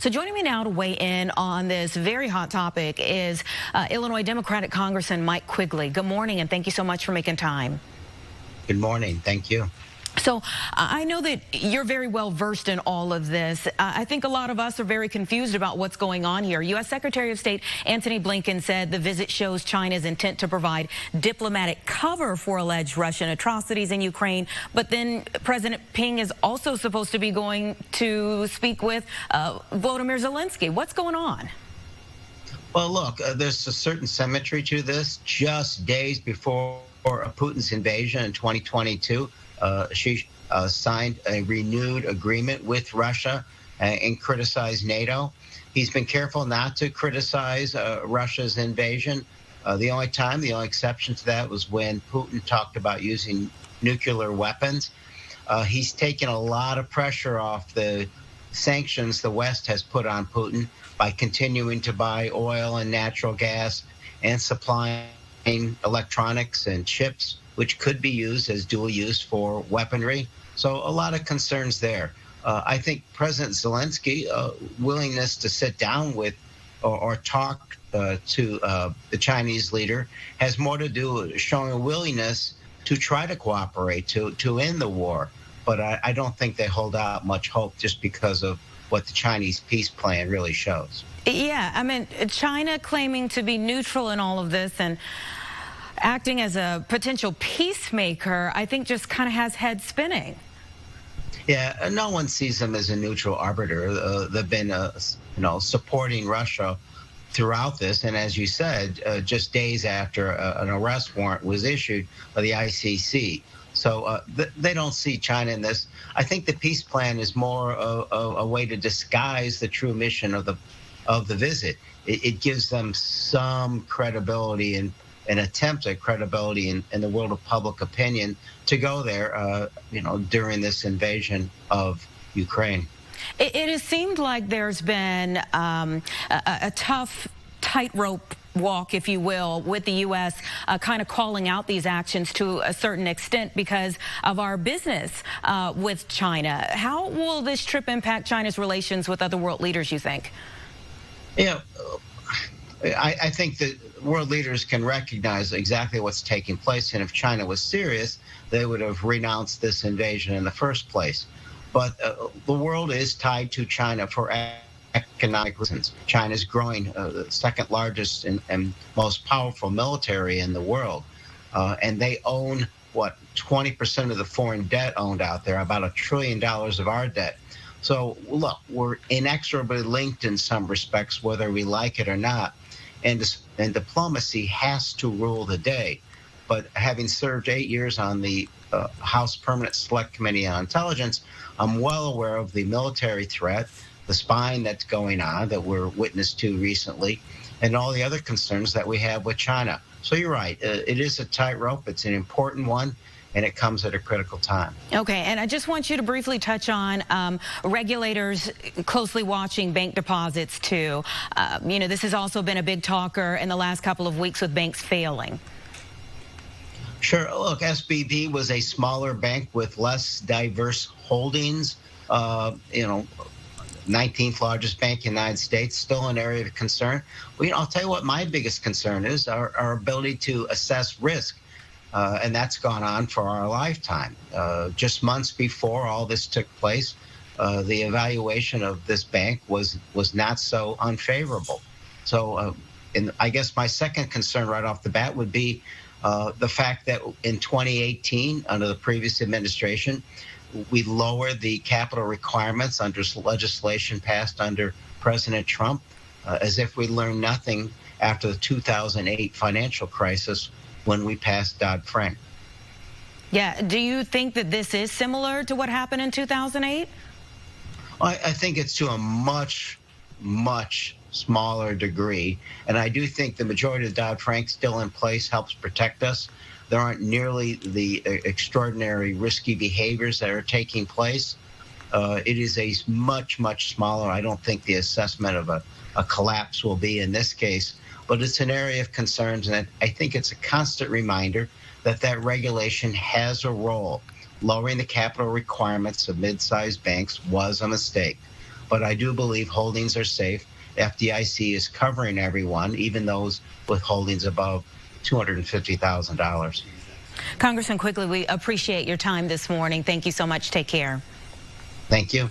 So joining me now to weigh in on this very hot topic is Illinois Democratic Congressman Mike Quigley. Good morning, and thank you so much for making time. Good morning. Thank you. So I know that you're very well versed in all of this. I think a lot of us are very confused about what's going on here. U.S. Secretary of State Antony Blinken said the visit shows China's intent to provide diplomatic cover for alleged Russian atrocities in Ukraine. But then President Ping is also supposed to be going to speak with Volodymyr Zelensky. What's going on? Well, look, there's a certain symmetry to this. Just days before Putin's invasion in 2022, she signed a renewed agreement with Russia and criticized NATO. He's been careful not to criticize Russia's invasion. The only exception to that was when Putin talked about using nuclear weapons. He's taken a lot of pressure off the sanctions the West has put on Putin by continuing to buy oil and natural gas and supplying electronics and chips, which could be used as dual use for weaponry. So a lot of concerns there. I think President Zelensky willingness to sit down with or talk to the Chinese leader has more to do with showing a willingness to try to cooperate, to end the war. But I don't think they hold out much hope just because of what the Chinese peace plan really shows. Yeah, I mean, China claiming to be neutral in all of this and acting as a potential peacemaker, I think just kind of has head spinning. Yeah, no one sees them as a neutral arbiter. They've been, supporting Russia throughout this. And as you said, just days after an arrest warrant was issued by the ICC. So they don't see China in this. I think the peace plan is more a way to disguise the true mission of the visit. It gives them some credibility and an attempt at credibility in the world of public opinion to go there, during this invasion of Ukraine. It has seemed like there's been a tough tightrope walk, if you will, with the U.S. Kind of calling out these actions to a certain extent because of our business with China. How will this trip impact China's relations with other world leaders, you think? Yeah. I think that world leaders can recognize exactly what's taking place, and if China was serious, they would have renounced this invasion in the first place. But the world is tied to China for economic reasons. China is growing, the second largest and most powerful military in the world, and they own, 20% of the foreign debt owned out there, about $1 trillion of our debt. So, look, we're inexorably linked in some respects, whether we like it or not. And diplomacy has to rule the day. But having served 8 years on the House Permanent Select Committee on Intelligence, I'm well aware of the military threat, the spying that's going on that we're witness to recently, and all the other concerns that we have with China. So you're right. It is a tightrope. It's an important one, and it comes at a critical time. Okay, and I just want you to briefly touch on regulators closely watching bank deposits too. This has also been a big talker in the last couple of weeks with banks failing. Sure. Look, SVB was a smaller bank with less diverse holdings. 19th largest bank in the United States, still an area of concern. Well, I'll tell you what my biggest concern is, our ability to assess risk. And that's gone on for our lifetime. Just months before all this took place, the evaluation of this bank was not so unfavorable. So I guess my second concern right off the bat would be the fact that in 2018, under the previous administration, we lowered the capital requirements under legislation passed under President Trump, as if we learned nothing after the 2008 financial crisis when we passed Dodd-Frank. Yeah, do you think that this is similar to what happened in 2008? I think it's to a much, much smaller degree. And I do think the majority of Dodd-Frank still in place helps protect us. There aren't nearly the extraordinary risky behaviors that are taking place. It is a much, much smaller. I don't think the assessment of a collapse will be in this case. But it's an area of concerns, and I think it's a constant reminder that regulation has a role. Lowering the capital requirements of mid-sized banks was a mistake. but I do believe holdings are safe. FDIC is covering everyone, even those with holdings above $250,000. Congressman Quigley, we appreciate your time this morning. Thank you so much. Take care. Thank you.